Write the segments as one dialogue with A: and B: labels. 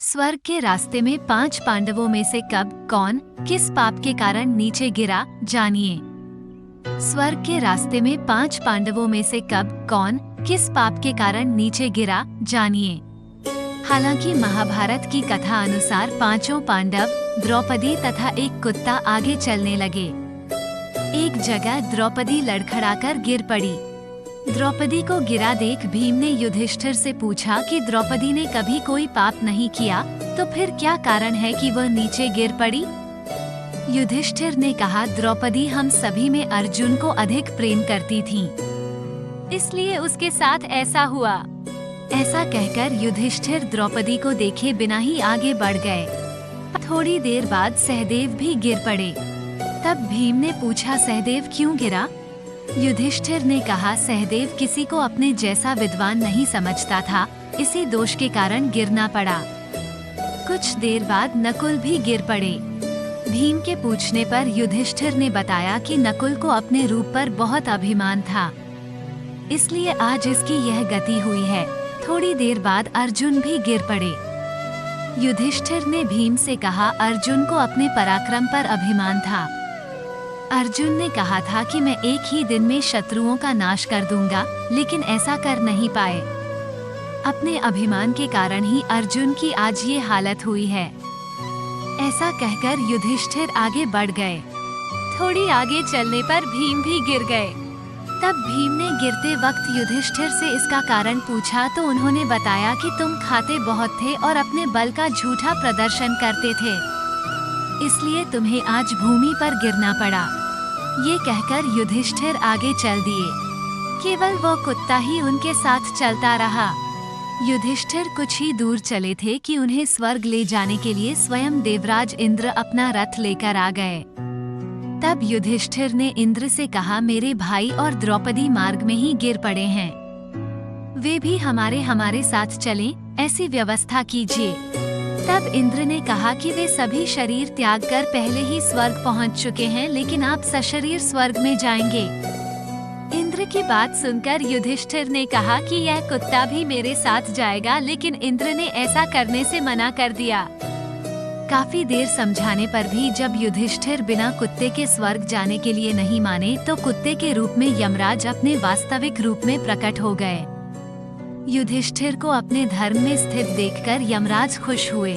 A: स्वर्ग के रास्ते में 5 पांडवों में से कब, कौन, किस पाप के कारण नीचे गिरा, जानिए। स्वर्ग के रास्ते में 5 पांडवों में से कब, कौन, किस पाप के कारण नीचे गिरा, जानिए। हालांकि महाभारत की कथा अनुसार पांचों पांडव, द्रौपदी तथा एक कुत्ता आगे चलने लगे। एक जगह द्रौपदी लड़खड़ाकर गिर पड़ी। द्रौपदी को गिरा देख भीम ने युधिष्ठिर से पूछा कि द्रौपदी ने कभी कोई पाप नहीं किया, तो फिर क्या कारण है कि वह नीचे गिर पड़ी? युधिष्ठिर ने कहा, द्रौपदी हम सभी में अर्जुन को अधिक प्रेम करती थी, इसलिए उसके साथ ऐसा हुआ। ऐसा कहकर युधिष्ठिर द्रौपदी को देखे बिना ही आगे बढ़ गए। थोड़ी देर बाद सहदेव भी गिर पड़े। तब भीम ने पूछा, सहदेव क्यों गिरा? युधिष्ठिर ने कहा, सहदेव किसी को अपने जैसा विद्वान नहीं समझता था, इसी दोष के कारण गिरना पड़ा। कुछ देर बाद नकुल भी गिर पड़े। भीम के पूछने पर युधिष्ठिर ने बताया कि नकुल को अपने रूप पर बहुत अभिमान था, इसलिए आज इसकी यह गति हुई है। थोड़ी देर बाद अर्जुन भी गिर पड़े। युधिष्ठिर ने भीम से कहा, अर्जुन को अपने पराक्रम पर अभिमान था। अर्जुन ने कहा था कि मैं एक ही दिन में शत्रुओं का नाश कर दूंगा, लेकिन ऐसा कर नहीं पाए। अपने अभिमान के कारण ही अर्जुन की आज ये हालत हुई है। ऐसा कहकर युधिष्ठिर आगे बढ़ गए। थोड़ी आगे चलने पर भीम भी गिर गए। तब भीम ने गिरते वक्त युधिष्ठिर से इसका कारण पूछा तो उन्होंने बताया कि तुम खाते बहुत थे और अपने बल का झूठा प्रदर्शन करते थे, इसलिए तुम्हें आज भूमि पर गिरना पड़ा। ये कहकर युधिष्ठिर आगे चल दिए। केवल वो कुत्ता ही उनके साथ चलता रहा। युधिष्ठिर कुछ ही दूर चले थे कि उन्हें स्वर्ग ले जाने के लिए स्वयं देवराज इंद्र अपना रथ लेकर आ गए। तब युधिष्ठिर ने इंद्र से कहा, मेरे भाई और द्रौपदी मार्ग में ही गिर पड़े हैं, वे भी हमारे साथ चलें, ऐसी व्यवस्था कीजिए। तब इंद्र ने कहा कि वे सभी शरीर त्याग कर पहले ही स्वर्ग पहुंच चुके हैं, लेकिन आप सशरीर स्वर्ग में जाएंगे। इंद्र की बात सुनकर युधिष्ठिर ने कहा कि यह कुत्ता भी मेरे साथ जाएगा, लेकिन इंद्र ने ऐसा करने से मना कर दिया। काफी देर समझाने पर भी जब युधिष्ठिर बिना कुत्ते के स्वर्ग जाने के लिए नहीं माने, तो कुत्ते के रूप में यमराज अपने वास्तविक रूप में प्रकट हो गए। युधिष्ठिर को अपने धर्म में स्थित देखकर यमराज खुश हुए।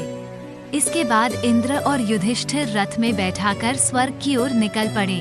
A: इसके बाद इंद्र और युधिष्ठिर रथ में बैठाकर स्वर्ग की ओर निकल पड़े।